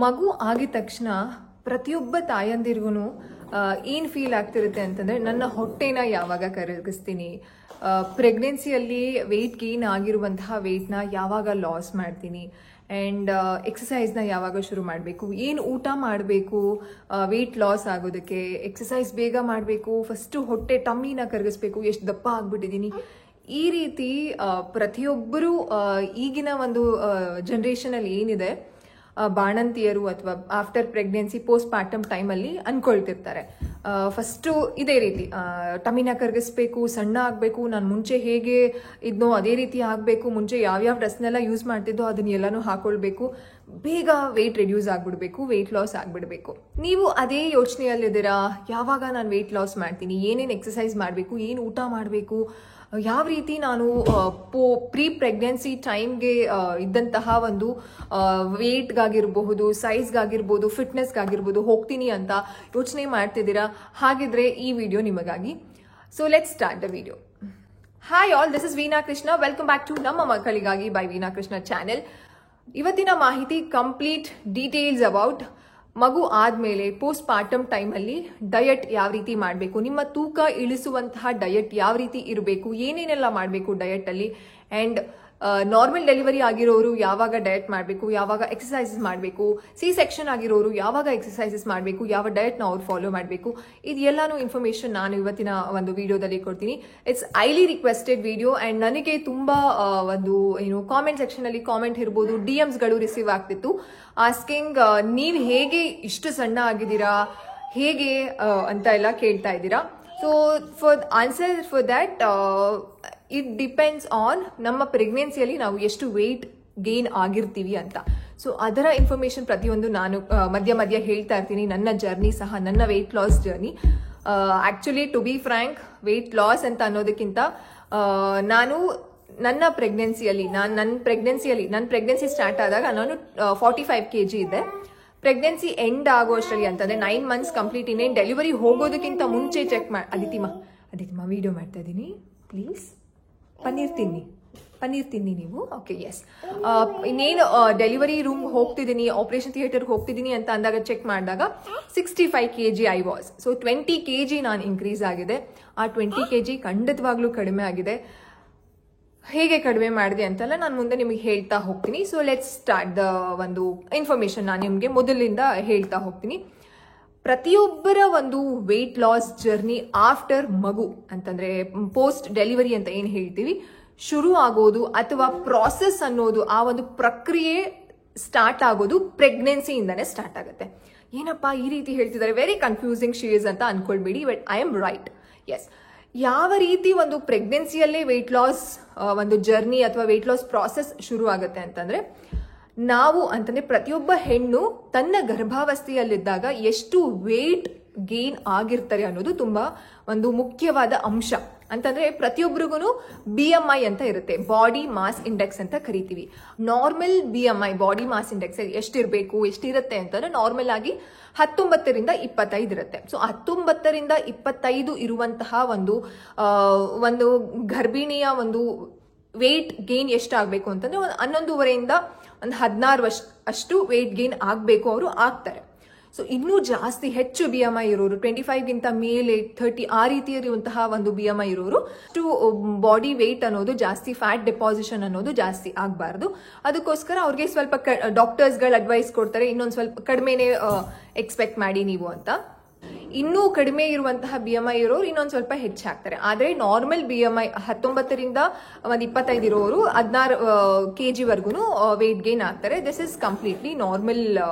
ಮಗು ಆಗಿದ ತಕ್ಷಣ ಪ್ರತಿಯೊಬ್ಬ ತಾಯಂದಿರಿಗೂ ಏನು ಫೀಲ್ ಆಗ್ತಿರುತ್ತೆ ಅಂತಂದರೆ, ನನ್ನ ಹೊಟ್ಟೆನ ಯಾವಾಗ ಕರಗಿಸ್ತೀನಿ, ಪ್ರೆಗ್ನೆನ್ಸಿಯಲ್ಲಿ ವೆಯ್ಟ್ ಗೇನ್ ಆಗಿರುವಂತಹ ವೆಯ್ಟ್ನ ಯಾವಾಗ ಲಾಸ್ ಮಾಡ್ತೀನಿ, ಆ್ಯಂಡ್ ಎಕ್ಸಸೈಸ್ನ ಯಾವಾಗ ಶುರು ಮಾಡಬೇಕು, ಏನು ಊಟ ಮಾಡಬೇಕು ವೆಯ್ಟ್ ಲಾಸ್ ಆಗೋದಕ್ಕೆ, ಎಕ್ಸಸೈಸ್ ಬೇಗ ಮಾಡಬೇಕು, ಫಸ್ಟು ಹೊಟ್ಟೆ ಟಮ್ಮಿನ ಕರಗಿಸ್ಬೇಕು, ಎಷ್ಟು ದಪ್ಪ ಆಗಿಬಿಟ್ಟಿದ್ದೀನಿ. ಈ ರೀತಿ ಪ್ರತಿಯೊಬ್ಬರು ಈಗಿನ ಒಂದು ಜನ್ರೇಷನಲ್ಲಿ ಏನಿದೆ ಬಾಣಂತಿಯರು ಅಥವಾ ಆಫ್ಟರ್ ಪ್ರೆಗ್ನೆನ್ಸಿ ಪೋಸ್ಟ್ ಪಾರ್ಟಮ್ ಟೈಮಲ್ಲಿ ಅನ್ಕೊಳ್ತಿರ್ತಾರೆ. ಫಸ್ಟು ಇದೇ ರೀತಿ ಟಮಿನ ಕರಗಿಸ್ಬೇಕು, ಸಣ್ಣ ಆಗಬೇಕು, ನಾನು ಮುಂಚೆ ಹೇಗೆ ಇದ್ನೋ ಅದೇ ರೀತಿ ಆಗಬೇಕು, ಮುಂಚೆ ಯಾವ್ಯಾವ ಡ್ರೆಸ್ನೆಲ್ಲ ಯೂಸ್ ಮಾಡ್ತಿದ್ದೋ ಅದನ್ನೆಲ್ಲನೂ ಹಾಕೊಳ್ಬೇಕು, ಬೇಗ ವೆಯ್ಟ್ ರಿಡ್ಯೂಸ್ ಆಗಿಬಿಡ್ಬೇಕು, ವೆಯ್ಟ್ ಲಾಸ್ ಆಗಿಬಿಡಬೇಕು. ನೀವು ಅದೇ ಯೋಚನೆಯಲ್ಲಿದ್ದೀರಾ, ಯಾವಾಗ ನಾನು ವೆಯ್ಟ್ ಲಾಸ್ ಮಾಡ್ತೀನಿ, ಏನೇನು ಎಕ್ಸಸೈಸ್ ಮಾಡಬೇಕು, ಏನು ಊಟ ಮಾಡಬೇಕು, ಯಾವ ರೀತಿ ನಾನು ಪ್ರೀ ಪ್ರೆಗ್ನೆನ್ಸಿ ಟೈಮ್ಗೆ ಇದ್ದಂತಹ ಒಂದು ವೇಟ್ಗಾಗಿರ್ಬಹುದು, ಸೈಜ್ಗಾಗಿರ್ಬೋದು, ಫಿಟ್ನೆಸ್ಗಾಗಿರ್ಬೋದು ಹೋಗ್ತೀನಿ ಅಂತ ಯೋಚನೆ ಮಾಡ್ತಿದ್ದೀರಾ? ಹಾಗಿದ್ರೆ ಈ ವಿಡಿಯೋ ನಿಮಗಾಗಿ. So let's start the video. Hi all, this is Veena Krishna. Welcome back to ನಮ್ಮ ಮಕ್ಕಳಿಗಾಗಿ ಬೈ ವೀಣಾ ಕೃಷ್ಣ ಚಾನೆಲ್. ಇವತ್ತಿನ ಮಾಹಿತಿ ಕಂಪ್ಲೀಟ್ ಡೀಟೇಲ್ಸ್ ಅಬೌಟ್ ಮಗು ಆದಮೇಲೆ ಪೋಸ್ಟ್ ಪಾರ್ಟಮ್ ಟೈಮಲ್ಲಿ ಡಯಟ್ ಯಾವ ರೀತಿ ಮಾಡಬೇಕು, ನಿಮ್ಮ ತೂಕ ಇಳಿಸುವಂತಹ ಡಯಟ್ ಯಾವ ರೀತಿ ಇರಬೇಕು, ಏನೇನೆಲ್ಲ ಮಾಡಬೇಕು ಡಯಟಲ್ಲಿ, ಆ್ಯಂಡ್ ನಾರ್ಮಲ್ ಡೆಲಿವರಿ ಆಗಿರೋರು ಯಾವಾಗ ಡಯಟ್ ಮಾಡಬೇಕು, ಯಾವಾಗ ಎಕ್ಸಸೈಸಸ್ ಮಾಡಬೇಕು, ಸಿ ಸೆಕ್ಷನ್ ಆಗಿರೋರು ಯಾವಾಗ ಎಕ್ಸಸೈಸಸ್ ಮಾಡಬೇಕು, ಯಾವ ಡಯಟ್ನ ಅವ್ರು ಫಾಲೋ ಮಾಡಬೇಕು, ಇದೆಲ್ಲನೂ ಇನ್ಫಾರ್ಮೇಷನ್ ನಾನು ಇವತ್ತಿನ ಒಂದು ವಿಡಿಯೋದಲ್ಲಿ ಕೊಡ್ತೀನಿ. It's highly requested video and ನನಗೆ ತುಂಬ ಒಂದು ಕಾಮೆಂಟ್ ಸೆಕ್ಷನಲ್ಲಿ ಕಾಮೆಂಟ್ ಇರ್ಬೋದು, DMsಗಳು ರಿಸೀವ್ ಆಗ್ತಿತ್ತು ಆಸ್ಕಿಂಗ್ ನೀವು ಹೇಗೆ ಇಷ್ಟು ಸಣ್ಣ ಆಗಿದ್ದೀರಾ, ಹೇಗೆ ಅಂತ ಎಲ್ಲ ಕೇಳ್ತಾ ಇದ್ದೀರಾ. So for answer for that, it depends on ನಮ್ಮ ಪ್ರೆಗ್ನೆನ್ಸಿಯಲ್ಲಿ ನಾವು ಎಷ್ಟು ವೆಯ್ಟ್ ಗೇನ್ ಆಗಿರ್ತೀವಿ ಅಂತ. ಸೊ ಅದರ ಇನ್ಫಾರ್ಮೇಶನ್ ಪ್ರತಿಯೊಂದು ನಾನು ಮಧ್ಯ ಮಧ್ಯ ಹೇಳ್ತಾ ಇರ್ತೀನಿ. ನನ್ನ ಜರ್ನಿ ಸಹ ನನ್ನ weight loss journey. Actually to be frank, weight loss ಅಂತ ಅನ್ನೋದಕ್ಕಿಂತ ನಾನು ನನ್ನ ಪ್ರೆಗ್ನೆನ್ಸಿ ಸ್ಟಾರ್ಟ್ ಆದಾಗ ನಾನು 45 kg ಇದ್ದೆ. ಪ್ರೆಗ್ನೆನ್ಸಿ ಎಂಡ್ ಆಗೋ ಅಷ್ಟರಲ್ಲಿ ಅಂತಂದರೆ 9 months ಕಂಪ್ಲೀಟ್, ಇನ್ನೇನು ಡೆಲಿವರಿ ಹೋಗೋದಕ್ಕಿಂತ ಮುಂಚೆ ಚೆಕ್ ಮಾಡಿ. ಅದಿತಿಮ್ಮ ವಿಡಿಯೋ ಮಾಡ್ತಾ ಇದ್ದೀನಿ, ಪ್ಲೀಸ್. ಪನ್ನೀರ್ ತಿನ್ನಿ ನೀವು. Okay, yes. ಇನ್ನೇನು ಡೆಲಿವರಿ ರೂಮ್ ಹೋಗ್ತಿದ್ದೀನಿ, ಆಪರೇಷನ್ ಥಿಯೇಟರ್ಗೆ ಹೋಗ್ತಿದ್ದೀನಿ ಅಂತ ಅಂದಾಗ ಚೆಕ್ ಮಾಡಿದಾಗ 65 kg I was. So 20 kg ನಾನು ಇನ್ಕ್ರೀಸ್ ಆಗಿದೆ. ಆ 20 kg ಖಂಡಿತವಾಗ್ಲೂ ಕಡಿಮೆ ಆಗಿದೆ. ಹೇಗೆ ಕಡಿಮೆ ಮಾಡಿದೆ ಅಂತೆಲ್ಲ ನಾನು ಮುಂದೆ ನಿಮಗೆ ಹೇಳ್ತಾ ಹೋಗ್ತೀನಿ. ಸೊ ಲೆಟ್ಸ್ ಸ್ಟಾರ್ಟ್ ದ ಒಂದು ಇನ್ಫಾರ್ಮೇಶನ್. ನಾನು ನಿಮಗೆ ಮೊದಲಿಂದ ಹೇಳ್ತಾ ಹೋಗ್ತೀನಿ. ಪ್ರತಿಯೊಬ್ಬರ ಒಂದು ವೆಯ್ಟ್ ಲಾಸ್ ಜರ್ನಿ ಆಫ್ಟರ್ ಮಗು ಅಂತಂದ್ರೆ ಪೋಸ್ಟ್ ಡೆಲಿವರಿ ಅಂತ ಏನು ಹೇಳ್ತೀವಿ, ಶುರು ಆಗೋದು ಅಥವಾ ಪ್ರಾಸೆಸ್ ಅನ್ನೋದು, ಆ ಒಂದು ಪ್ರಕ್ರಿಯೆ ಸ್ಟಾರ್ಟ್ ಆಗೋದು ಪ್ರೆಗ್ನೆನ್ಸಿಯಿಂದನೇ ಸ್ಟಾರ್ಟ್ ಆಗುತ್ತೆ. ಏನಪ್ಪಾ ಈ ರೀತಿ ಹೇಳ್ತಿದ್ದಾರೆ, ವೆರಿ ಕನ್ಫ್ಯೂಸಿಂಗ್ ಶೀಸ್ ಅಂತ ಅನ್ಕೊಳ್ಬೇಡಿ, but I am right. Yes, ಯಾವ ರೀತಿ ಒಂದು ಪ್ರೆಗ್ನೆನ್ಸಿಯಲ್ಲೇ ವೆಯ್ಟ್ ಲಾಸ್ ಒಂದು ಜರ್ನಿ ಅಥವಾ ವೆಯ್ಟ್ ಲಾಸ್ ಪ್ರಾಸೆಸ್ ಶುರು ಆಗುತ್ತೆ ಅಂತಂದ್ರೆ, ನಾವು ಅಂತಂದ್ರೆ ಪ್ರತಿಯೊಬ್ಬ ಹೆಣ್ಣು ತನ್ನ ಗರ್ಭಾವಸ್ಥೆಯಲ್ಲಿದ್ದಾಗ ಎಷ್ಟು ವೇಟ್ ಗೇನ್ ಆಗಿರ್ತಾರೆ ಅನ್ನೋದು ತುಂಬಾ ಒಂದು ಮುಖ್ಯವಾದ ಅಂಶ. ಅಂತಂದ್ರೆ ಪ್ರತಿಯೊಬ್ಬರಿಗೂ BMI ಅಂತ ಇರುತ್ತೆ, ಬಾಡಿ ಮಾಸ್ ಇಂಡೆಕ್ಸ್ ಅಂತ ಕರಿತೀವಿ. Normal BMI body mass index ಎಷ್ಟಿರಬೇಕು, ಎಷ್ಟಿರುತ್ತೆ ಅಂತಂದ್ರೆ ನಾರ್ಮಲ್ ಆಗಿ 19ರಿಂದ 25 ಇರುತ್ತೆ. ಸೊ 19ರಿಂದ 25 ಇರುವಂತಹ ಒಂದು ಗರ್ಭಿಣಿಯ ಒಂದು ವೇಟ್ ಗೇನ್ ಎಷ್ಟಾಗಬೇಕು ಅಂತಂದ್ರೆ 11.5ರಿಂದ 16 ಅಷ್ಟು ವೇಟ್ ಗೇನ್ ಆಗಬೇಕು, ಅವರು ಆಗ್ತಾರೆ. ಸೊ ಇನ್ನೂ ಜಾಸ್ತಿ ಹೆಚ್ಚು BMI ಇರೋರು, 25ಗಿಂತ ಮೇಲೆ 30 ಆ ರೀತಿ ಇರುವಂತಹ ಒಂದು BMI ಇರೋರು ಬಾಡಿ ವೇಟ್ ಅನ್ನೋದು ಜಾಸ್ತಿ, ಫ್ಯಾಟ್ ಡೆಪಾಸಿಷನ್ ಅನ್ನೋದು ಜಾಸ್ತಿ ಆಗಬಾರ್ದು. ಅದಕ್ಕೋಸ್ಕರ ಅವ್ರಿಗೆ ಸ್ವಲ್ಪ ಡಾಕ್ಟರ್ಸ್ಗಳು ಅಡ್ವೈಸ್ ಕೊಡ್ತಾರೆ, ಇನ್ನೊಂದು ಸ್ವಲ್ಪ ಕಡಿಮೆನೇ ಎಕ್ಸ್ಪೆಕ್ಟ್ ಮಾಡಿ ನೀವು ಅಂತ. ಇನ್ನೂ ಕಡಿಮೆ ಇರುವಂತಹ BMI ಇರೋರು ಇನ್ನೊಂದು ಸ್ವಲ್ಪ ಹೆಚ್ಚಾಗ್ತಾರೆ. ಆದರೆ ನಾರ್ಮಲ್ BMI 19ರಿಂದ 25 ಇರೋರು 16 kg ವರ್ಗು ವೆಯ್ಟ್ ಗೇನ್ ಆಗ್ತಾರೆ. ದಿಸ್ ಇಸ್ ಕಂಪ್ಲೀಟ್ಲಿ ನಾರ್ಮಲ್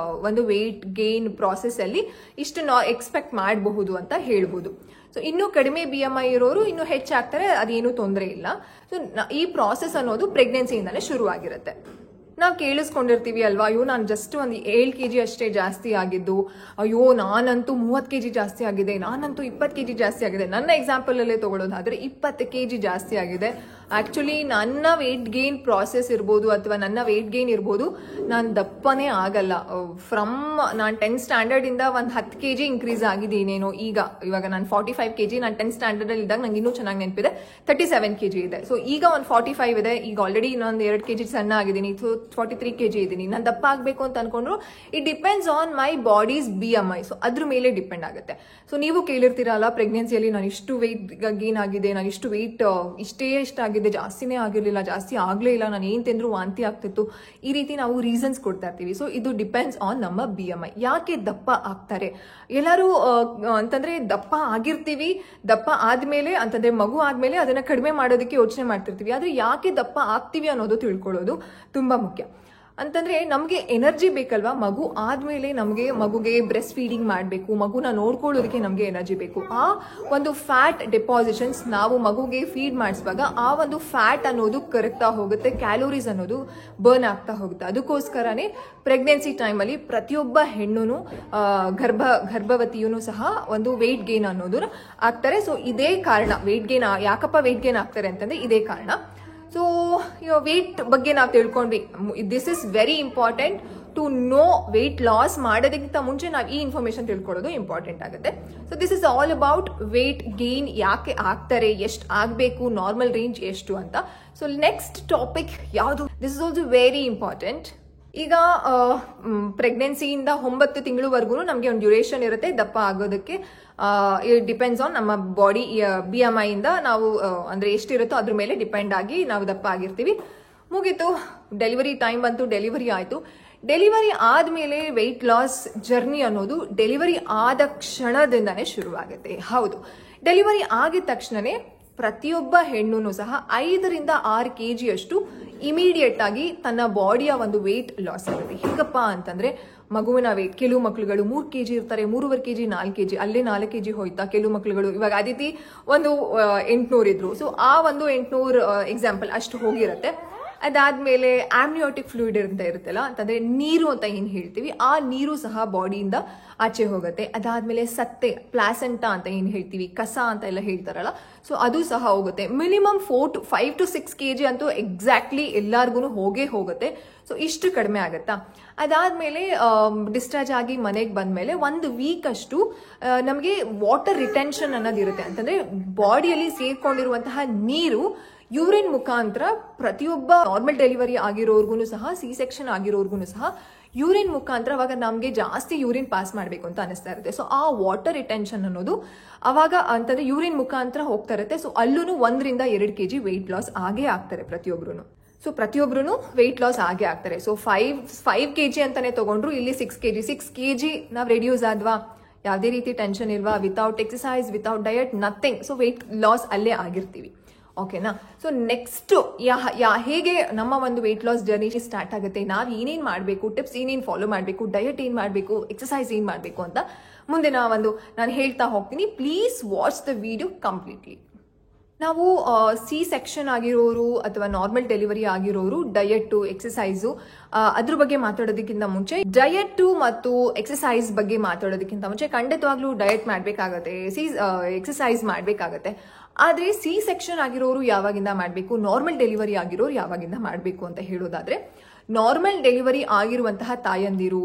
ಒಂದು ವೆಯ್ಟ್ ಗೇನ್ ಪ್ರಾಸೆಸ್ ಅಲ್ಲಿ ಇಷ್ಟು ಎಕ್ಸ್ಪೆಕ್ಟ್ ಮಾಡಬಹುದು ಅಂತ ಹೇಳ್ಬೋದು. ಸೊ ಇನ್ನೂ ಕಡಿಮೆ BMI ಇರೋರು ಇನ್ನೂ ಹೆಚ್ಚಾಗ್ತಾರೆ, ಅದೇನು ತೊಂದರೆ ಇಲ್ಲ. ಸೊ ಈ ಪ್ರಾಸೆಸ್ ಅನ್ನೋದು ಪ್ರೆಗ್ನೆನ್ಸಿಯಿಂದಾನೇ ಶುರು ಆಗಿರುತ್ತೆ. ನಾವು ಕೇಳಿಸ್ಕೊಂಡಿರ್ತೀವಿ ಅಲ್ವಾ, ಅಯ್ಯೋ ನಾನು ಜಸ್ಟ್ ಒಂದು 7 kg ಅಷ್ಟೇ ಜಾಸ್ತಿ ಆಗಿದ್ದು, ಅಯ್ಯೋ ನಾನಂತೂ 30 kg ಜಾಸ್ತಿ ಆಗಿದೆ, ನಾನಂತೂ 20 kg ಜಾಸ್ತಿ ಆಗಿದೆ. ನನ್ನ ಎಕ್ಸಾಂಪಲಲ್ಲೇ ತಗೊಳ್ಳೋದಾದ್ರೆ 20 kg ಜಾಸ್ತಿ ಆಗಿದೆ. ಆ್ಯಕ್ಚುಲಿ ನನ್ನ ವೆಯ್ಟ್ ಗೇನ್ ಪ್ರಾಸೆಸ್ ಇರ್ಬೋದು ಅಥವಾ ನನ್ನ ವೆಯ್ಟ್ ಗೇನ್ ಇರ್ಬೋದು, ನಾನು ದಪ್ಪನೇ ಆಗಲ್ಲ. ನಾನು 10th ಸ್ಟ್ಯಾಂಡರ್ಡಿಂದ ಒಂದು 10 kg ಇನ್ಕ್ರೀಸ್ ಆಗಿದ್ದೀನೇನೋ. ಇವಾಗ ನಾನು 45 kg, ನಾನು 10th ಸ್ಟ್ಯಾಂಡರ್ಡಲ್ಲಿ ಇದ್ದಾಗ ನಂಗೆ ಇನ್ನೂ ಚೆನ್ನಾಗಿ ನೆನಪಿದೆ 37 kg ಇದೆ. ಸೊ ಈಗ ಒಂದು 45 ಇದೆ. ಈಗ ಆಲ್ರೆಡಿ ಇನ್ನೊಂದು 2 kg ಸಣ್ಣ ಆಗಿದ್ದೀನಿ. ಸೊ 43 kg ಇದ್ದೀನಿ, ನಾನು ದಪ್ಪ ಆಗಬೇಕು ಅಂತ ಅನ್ಕೊಂಡ್ರು it depends on my body's BMI. So ಅದ್ರ ಮೇಲೆ ಡಿಪೆಂಡ್ ಆಗುತ್ತೆ. ಸೊ ನೀವು ಕೇಳಿರ್ತೀರಲ್ಲ, ಪ್ರೆಗ್ನೆನ್ಸಿಯಲ್ಲಿ ನಾನು ಇಷ್ಟು ವೆಯ್ಟ್ ಗೇನ್ ಆಗಿದೆ, ನಾನು ಇಷ್ಟು ವೆಯ್ಟ್ ಇಷ್ಟ ಆಗಿದೆ, ಜಾಸ್ತಿನೇ ಆಗಿರಲಿಲ್ಲ, ಜಾಸ್ತಿ ಆಗಲೇ ಇಲ್ಲ, ನಾನು ಏನು ತಿಂದ್ರು ವಾಂತಿ ಆಗ್ತಿತ್ತು, ಈ ರೀತಿ ನಾವು ರೀಸನ್ಸ್ ಕೊಡ್ತಾ ಇರ್ತೀವಿ. ಸೊ ಇದು ಡಿಪೆಂಡ್ಸ್ ಆನ್ ನಮ್ಮ BMI. ಯಾಕೆ ದಪ್ಪ ಆಗ್ತಾರೆ ಎಲ್ಲರೂ ಅಂತಂದ್ರೆ, ದಪ್ಪ ಆಗಿರ್ತೀವಿ, ದಪ್ಪ ಆದ್ಮೇಲೆ ಅಂತಂದ್ರೆ ಮಗು ಆದ್ಮೇಲೆ ಅದನ್ನ ಕಡಿಮೆ ಮಾಡೋದಕ್ಕೆ ಯೋಚನೆ ಮಾಡ್ತಿರ್ತೀವಿ. ಆದ್ರೆ ಯಾಕೆ ದಪ್ಪ ಆಗ್ತೀವಿ ಅನ್ನೋದು ತಿಳ್ಕೊಳ್ಳೋದು ತುಂಬಾ ಮುಖ್ಯ. ಅಂತಂದ್ರೆ ನಮಗೆ ಎನರ್ಜಿ ಬೇಕಲ್ವಾ, ಮಗು ಆದ್ಮೇಲೆ ನಮಗೆ ಮಗುಗೆ ಬ್ರೆಸ್ಟ್ ಫೀಡಿಂಗ್ ಮಾಡಬೇಕು, ಮಗುನ ನೋಡ್ಕೊಳ್ಳೋದಕ್ಕೆ ನಮಗೆ ಎನರ್ಜಿ ಬೇಕು. ಆ ಒಂದು ಫ್ಯಾಟ್ ಡೆಪಾಸಿಷನ್ಸ್ ನಾವು ಮಗುಗೆ ಫೀಡ್ ಮಾಡಿಸುವಾಗ ಆ ಒಂದು ಫ್ಯಾಟ್ ಅನ್ನೋದು ಕರಗ್ತಾ ಹೋಗುತ್ತೆ, ಕ್ಯಾಲೋರೀಸ್ ಅನ್ನೋದು ಬರ್ನ್ ಆಗ್ತಾ ಹೋಗುತ್ತೆ. ಅದಕ್ಕೋಸ್ಕರನೇ ಪ್ರೆಗ್ನೆನ್ಸಿ ಟೈಮಲ್ಲಿ ಪ್ರತಿಯೊಬ್ಬ ಹೆಣ್ಣು ಗರ್ಭವತಿಯೂ ಸಹ ಒಂದು ವೆಯ್ಟ್ ಗೇನ್ ಅನ್ನೋದು ಆಗ್ತಾರೆ. ಸೊ ಇದೇ ಕಾರಣ, ವೆಯ್ಟ್ ಗೇನ್ ಯಾಕಪ್ಪ ವೆಯ್ಟ್ ಗೇನ್ ಆಗ್ತಾರೆ ಅಂತಂದ್ರೆ ಇದೇ ಕಾರಣ. ಸೊ ವೆಯ್ಟ್ ಬಗ್ಗೆ ನಾವು ತಿಳ್ಕೊಂಡ್ವಿ. This is very important to know. Weight loss ಮಾಡೋದಕ್ಕಿಂತ ಮುಂಚೆ ನಾವು ಈ ಇನ್ಫಾರ್ಮೇಶನ್ ತಿಳ್ಕೊಳ್ಳೋದು ಇಂಪಾರ್ಟೆಂಟ್ ಆಗುತ್ತೆ. So this is all about weight gain, ಯಾಕೆ ಆಗ್ತಾರೆ, ಎಷ್ಟು ಆಗಬೇಕು, ನಾರ್ಮಲ್ ರೇಂಜ್ ಎಷ್ಟು ಅಂತ. ಸೊ ನೆಕ್ಸ್ಟ್ ಟಾಪಿಕ್ ಯಾವುದು, this is also very important. ಈಗ ಪ್ರೆಗ್ನೆನ್ಸಿಯಿಂದ 9 ತಿಂಗಳವರೆಗೂ ನಮಗೆ ಒಂದು ಡ್ಯೂರೇಷನ್ ಇರುತ್ತೆ ದಪ್ಪ ಆಗೋದಕ್ಕೆ. ಇಟ್ ಡಿಪೆಂಡ್ಸ್ ಆನ್ ನಮ್ಮ ಬಾಡಿ BMI ಇಂದ ನಾವು ಅಂದ್ರೆ ಎಷ್ಟಿರುತ್ತೋ ಅದ್ರ ಮೇಲೆ ಡಿಪೆಂಡ್ ಆಗಿ ನಾವು ದಪ್ಪ ಆಗಿರ್ತೀವಿ. ಮುಗೀತು, ಡೆಲಿವರಿ ಟೈಮ್ ಬಂತು, ಡೆಲಿವರಿ ಆಯ್ತು. ಡೆಲಿವರಿ ಆದ್ಮೇಲೆ ವೆಯ್ಟ್ ಲಾಸ್ ಜರ್ನಿ ಅನ್ನೋದು ಡೆಲಿವರಿ ಆದ ಕ್ಷಣದಿಂದಾನೇ ಶುರುವಾಗುತ್ತೆ. ಹೌದು, ಡೆಲಿವರಿ ಆಗಿದ ತಕ್ಷಣನೇ ಪ್ರತಿಯೊಬ್ಬ ಹೆಣ್ಣು ಸಹ 5 ರಿಂದ 6 kg ಅಷ್ಟು ಇಮಿಡಿಯೇಟ್ ಆಗಿ ತನ್ನ ಬಾಡಿಯ ಒಂದು ವೆಯ್ಟ್ ಲಾಸ್ ಆಗುತ್ತೆ. ಹೇಗಪ್ಪ ಅಂತಂದ್ರೆ, ಮಗುವಿನ ವೆಯ್ಟ್, ಕೆಲವು ಮಕ್ಳುಗಳು 3 kg ಇರ್ತಾರೆ, 3.5 kg 4 kg, ಅಲ್ಲೇ 4 kg ಹೋಯ್ತಾ. ಕೆಲವು ಮಕ್ಳುಗಳು, ಇವಾಗ ಅದಿತಿ ಒಂದು 800 ಇದ್ರು, ಸೊ ಆ ಒಂದು 800 ಎಕ್ಸಾಂಪಲ್ ಅಷ್ಟು ಹೋಗಿರುತ್ತೆ. ಅದಾದ್ಮೇಲೆ ಆಮ್ನಿಯೋಟಿಕ್ ಫ್ಲೂಯಿಡ್ ಅಂತ ಇರುತ್ತಲ್ಲ, ಅಂತಂದ್ರೆ ನೀರು ಅಂತ ಏನ್ ಹೇಳ್ತೀವಿ, ಆ ನೀರು ಸಹ ಬಾಡಿಯಿಂದ ಆಚೆ ಹೋಗುತ್ತೆ. ಅದಾದ್ಮೇಲೆ ಸತ್ತೆ, ಪ್ಲಾಸೆಂಟಾ ಅಂತ ಏನ್ ಹೇಳ್ತೀವಿ, ಕಸ ಅಂತ ಎಲ್ಲ ಹೇಳ್ತಾರಲ್ಲ, ಸೊ ಅದು ಸಹ ಹೋಗುತ್ತೆ. ಮಿನಿಮಮ್ 5 to 6 kg ಅಂತೂ ಎಕ್ಸಾಕ್ಟ್ಲಿ ಎಲ್ಲಾರ್ಗು ಹೋಗುತ್ತೆ. ಸೊ ಇಷ್ಟು ಕಡಿಮೆ ಆಗುತ್ತಾ. ಅದಾದ್ಮೇಲೆ ಡಿಸ್ಚಾರ್ಜ್ ಆಗಿ ಮನೆಗೆ ಬಂದ್ಮೇಲೆ 1 ವೀಕ್ ಅಷ್ಟು ನಮಗೆ ವಾಟರ್ ರಿಟೆನ್ಷನ್ ಅನ್ನೋದಿರುತ್ತೆ. ಅಂತಂದ್ರೆ ಬಾಡಿಯಲ್ಲಿ ಸೇರ್ಕೊಂಡಿರುವಂತಹ ನೀರು ಯೂರಿನ್ ಮುಖಾಂತರ ಪ್ರತಿಯೊಬ್ಬ ನಾರ್ಮಲ್ ಡೆಲಿವರಿ ಆಗಿರೋರ್ಗು ಸಹ, C-ಸೆಕ್ಷನ್ ಆಗಿರೋರ್ಗು ಸಹ ಯೂರಿನ್ ಮುಖಾಂತರ ಅವಾಗ ನಮಗೆ ಜಾಸ್ತಿ ಯೂರಿನ್ ಪಾಸ್ ಮಾಡಬೇಕು ಅಂತ ಅನಿಸ್ತಾ ಇರುತ್ತೆ. ಸೊ ಆ ವಾಟರ್ ರಿಟೆನ್ಷನ್ ಅನ್ನೋದು ಅವಾಗ ಅಂತಂದ್ರೆ ಯೂರಿನ್ ಮುಖಾಂತರ ಹೋಗ್ತಾ ಇರುತ್ತೆ. ಸೊ ಅಲ್ಲೂ 1 ರಿಂದ 2 kg ವೆಯ್ಟ್ ಲಾಸ್ ಆಗೇ ಆಗ್ತಾರೆ ಪ್ರತಿಯೊಬ್ರು. ಸೊ ಪ್ರತಿಯೊಬ್ರು ವೆಯ್ಟ್ ಲಾಸ್ ಆಗೇ ಆಗ್ತಾರೆ. ಸೊ 5 kg ಅಂತಾನೆ ತಗೊಂಡ್ರು, ಇಲ್ಲಿ 6 kg ನಾವು ರೆಡ್ಯೂಸ್ ಆದ್ವಾ, ಯಾವುದೇ ರೀತಿ ಟೆನ್ಷನ್ ಇಲ್ವಾ, without exercise, without diet, nothing. So weight loss ಅಲ್ಲೇ ಆಗಿರ್ತೀವಿ. ಓಕೆನಾ. ಸೊ ನೆಕ್ಸ್ಟ್ ಹೇಗೆ ನಮ್ಮ ಒಂದು ವೆಯ್ಟ್ ಲಾಸ್ ಜರ್ನಿ ಸ್ಟಾರ್ಟ್ ಆಗುತ್ತೆ, ನಾವು ಏನೇನ್ ಮಾಡಬೇಕು, ಟಿಪ್ಸ್ ಏನೇನು ಫಾಲೋ ಮಾಡಬೇಕು, ಡಯಟ್ ಏನ್ ಮಾಡಬೇಕು, ಎಕ್ಸಸೈಸ್ ಏನ್ ಮಾಡಬೇಕು ಅಂತ ಮುಂದೆ ನಾನು ಹೇಳ್ತಾ ಹೋಗ್ತೀನಿ. Please watch the video completely. ನಾವು C-ಸೆಕ್ಷನ್ ಆಗಿರೋರು ಅಥವಾ ನಾರ್ಮಲ್ ಡೆಲಿವರಿ ಆಗಿರೋರು ಡಯಟ್, ಎಕ್ಸಸೈಸು ಅದ್ರ ಬಗ್ಗೆ ಮಾತಾಡೋದಕ್ಕಿಂತ ಮುಂಚೆ, ಡಯಟ್ ಮತ್ತು ಎಕ್ಸಸೈಸ್ ಬಗ್ಗೆ ಮಾತಾಡೋದಕ್ಕಿಂತ ಮುಂಚೆ ಖಂಡಿತವಾಗ್ಲೂ ಡಯಟ್ ಮಾಡಬೇಕಾಗತ್ತೆ, ಎಕ್ಸಸೈಸ್ ಮಾಡಬೇಕಾಗತ್ತೆ. ಆದ್ರೆ C-ಸೆಕ್ಷನ್ ಆಗಿರೋರು ಯಾವಾಗಿಂದ ಮಾಡಬೇಕು, ನಾರ್ಮಲ್ ಡೆಲಿವರಿ ಆಗಿರೋರು ಯಾವಾಗಿಂದ ಮಾಡಬೇಕು ಅಂತ ಹೇಳೋದಾದ್ರೆ, ನಾರ್ಮಲ್ ಡೆಲಿವರಿ ಆಗಿರುವಂತಹ ತಾಯಂದಿರು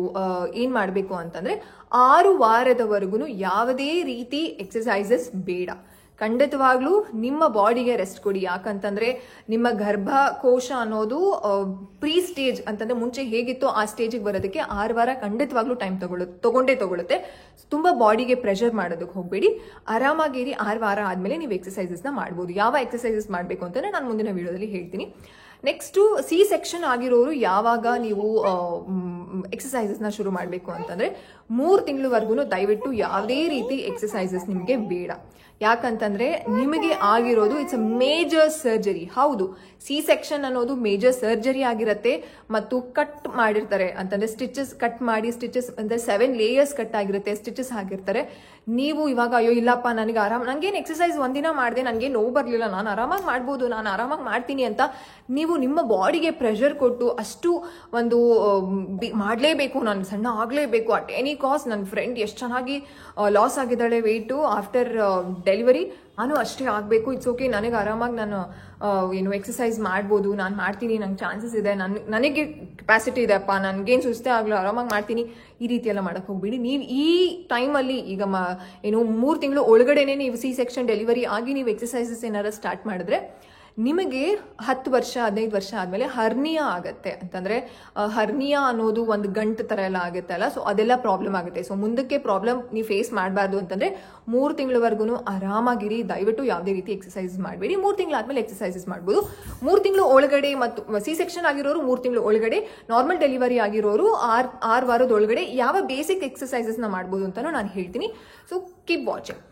ಏನ್ ಮಾಡಬೇಕು ಅಂತಂದ್ರೆ 6 ವಾರದವರೆಗೂ ಯಾವುದೇ ರೀತಿ ಎಕ್ಸಸೈಸಸ್ ಬೇಡ. ಖಂಡಿತವಾಗ್ಲೂ ನಿಮ್ಮ ಬಾಡಿಗೆ ರೆಸ್ಟ್ ಕೊಡಿ. ಯಾಕಂತಂದ್ರೆ ನಿಮ್ಮ ಗರ್ಭಕೋಶ ಅನ್ನೋದು ಪ್ರೀ ಸ್ಟೇಜ್ ಅಂತಂದ್ರೆ ಮುಂಚೆ ಹೇಗಿತ್ತು ಆ ಸ್ಟೇಜಿಗೆ ಬರೋದಕ್ಕೆ 6 ವಾರ ಖಂಡಿತವಾಗ್ಲೂ ಟೈಮ್ ತಗೊಳುತ್ತೆ. ತುಂಬಾ ಬಾಡಿಗೆ ಪ್ರೆಷರ್ ಮಾಡೋದಕ್ಕೆ ಹೋಗ್ಬೇಡಿ, ಆರಾಮಾಗಿರಿ. 6 ವಾರ ಆದ್ಮೇಲೆ ನೀವು ಎಕ್ಸಸೈಸಸ್ ನ ಮಾಡ್ಬೋದು. ಯಾವ ಎಕ್ಸಸೈಸಸ್ ಮಾಡಬೇಕು ಅಂತಂದ್ರೆ ನಾನು ಮುಂದಿನ ವಿಡಿಯೋದಲ್ಲಿ ಹೇಳ್ತೀನಿ. ನೆಕ್ಸ್ಟ್, C-ಸೆಕ್ಷನ್ ಆಗಿರೋರು ಯಾವಾಗ ನೀವು ಎಕ್ಸಸೈಸಸ್ ನ ಶುರು ಮಾಡಬೇಕು ಅಂತಂದ್ರೆ 3 ತಿಂಗಳವರೆಗೂ ದಯವಿಟ್ಟು ಯಾವುದೇ ರೀತಿ ಎಕ್ಸಸೈಸಸ್ ನಿಮಗೆ ಬೇಡ. ಯಾಕಂತಂದ್ರೆ ನಿಮಗೆ ಆಗಿರೋದು ಇಟ್ಸ್ ಅ ಮೇಜರ್ ಸರ್ಜರಿ. ಹೌದು, C-ಸೆಕ್ಷನ್ ಅನ್ನೋದು ಮೇಜರ್ ಸರ್ಜರಿ ಆಗಿರತ್ತೆ ಮತ್ತು ಕಟ್ ಮಾಡಿರ್ತಾರೆ, ಅಂತಂದ್ರೆ ಸ್ಟಿಚಸ್ ಕಟ್ ಮಾಡಿ, ಸ್ಟಿಚಸ್ ಅಂದ್ರೆ 7 ಲೇಯರ್ಸ್ ಕಟ್ ಆಗಿರುತ್ತೆ, ಸ್ಟಿಚಸ್ ಆಗಿರ್ತಾರೆ. ನೀವು ಇವಾಗ ಅಯ್ಯೋ ಇಲ್ಲಪ್ಪ ನನಗೆ ನಂಗೇನು ಎಕ್ಸಸೈಸ್ ಒಂದಿನ ಮಾಡಿದೆ, ನನಗೆ ನೋವು ಬರಲಿಲ್ಲ, ನಾನು ಆರಾಮಾಗಿ ಮಾಡ್ಬೋದು, ನಾನು ಆರಾಮಾಗಿ ಮಾಡ್ತೀನಿ ಅಂತ ನೀವು ನಿಮ್ಮ ಬಾಡಿಗೆ ಪ್ರೆಷರ್ ಕೊಟ್ಟು ಅಷ್ಟು ಒಂದು ಮಾಡಲೇಬೇಕು, ನಾನು ಸಣ್ಣ ಆಗಲೇಬೇಕು ಅಟ್ ಎನಿ ಕಾಸ್ಟ್. ನನ್ನ ಫ್ರೆಂಡ್ ಎಷ್ಟು ಚೆನ್ನಾಗಿ ಲಾಸ್ ಆಗಿದ್ದಾಳೆ ವೆಯ್ಟು ಆಫ್ಟರ್ ಡೆಲಿವರಿ, ನಾನು ಅಷ್ಟೇ ಆಗಬೇಕು, ಇಟ್ಸ್ ಓಕೆ, ನನಗೆ ಆರಾಮಾಗಿ ನಾನು ಎಕ್ಸಸೈಸ್ ಮಾಡ್ಬೋದು, ನಾನು ಮಾಡ್ತೀನಿ, ನಂಗೆ ಚಾನ್ಸಸ್ ಇದೆ, ನನಗೆ ಕೆಪಾಸಿಟಿ ಇದೆಪ್ಪ, ನನಗೇನು ಸುಸ್ತೇ ಆಗಲ್ಲ, ಆರಾಮಾಗಿ ಮಾಡ್ತೀನಿ, ಈ ರೀತಿ ಎಲ್ಲ ಮಾಡಕ್ಕೆ ಹೋಗ್ಬೇಡಿ. ನೀವು ಈ ಟೈಮಲ್ಲಿ ಈಗ 3 ತಿಂಗಳು ಒಳಗಡೆನೆ ನೀವು C-ಸೆಕ್ಷನ್ ಡೆಲಿವರಿ ಆಗಿ ನೀವು ಎಕ್ಸಸೈಸಸ್ ಏನಾರು ಸ್ಟಾರ್ಟ್ ಮಾಡಿದ್ರೆ ನಿಮಗೆ 10 ವರ್ಷ 15 ವರ್ಷ ಆದಮೇಲೆ ಹರ್ನಿಯಾ ಆಗುತ್ತೆ ಅಂತಂದರೆ ಹರ್ನಿಯಾ ಅನ್ನೋದು ಒಂದು ಗಂಟು ಥರ ಎಲ್ಲ ಆಗುತ್ತೆ ಅಲ್ಲ, ಸೊ ಅದೆಲ್ಲ ಪ್ರಾಬ್ಲಮ್ ಆಗುತ್ತೆ. ಸೊ ಮುಂದಕ್ಕೆ ಪ್ರಾಬ್ಲಮ್ ನೀವು ಫೇಸ್ ಮಾಡಬಾರ್ದು ಅಂತಂದರೆ 3 ತಿಂಗಳವರೆಗೂ ಆರಾಮಾಗಿರಿ. ದಯವಿಟ್ಟು ಯಾವುದೇ ರೀತಿ ಎಕ್ಸಸೈಸ್ ಮಾಡಬೇಡಿ. 3 ತಿಂಗಳಾದ್ಮೇಲೆ ಎಕ್ಸಸೈಸಸ್ ಮಾಡ್ಬೋದು. 3 ತಿಂಗಳು ಒಳಗಡೆ ಮತ್ತು ಸಿ ಸೆಕ್ಷನ್ ಆಗಿರೋರು 3 ತಿಂಗಳು ಒಳಗಡೆ, ನಾರ್ಮಲ್ ಡೆಲಿವರಿ ಆಗಿರೋರು 6 ವಾರದ ಒಳಗಡೆ ಯಾವ ಬೇಸಿಕ್ ಎಕ್ಸಸೈಸಸ್ನ ಮಾಡ್ಬೋದು ಅಂತಲೂ ನಾನು ಹೇಳ್ತೀನಿ. So keep watching.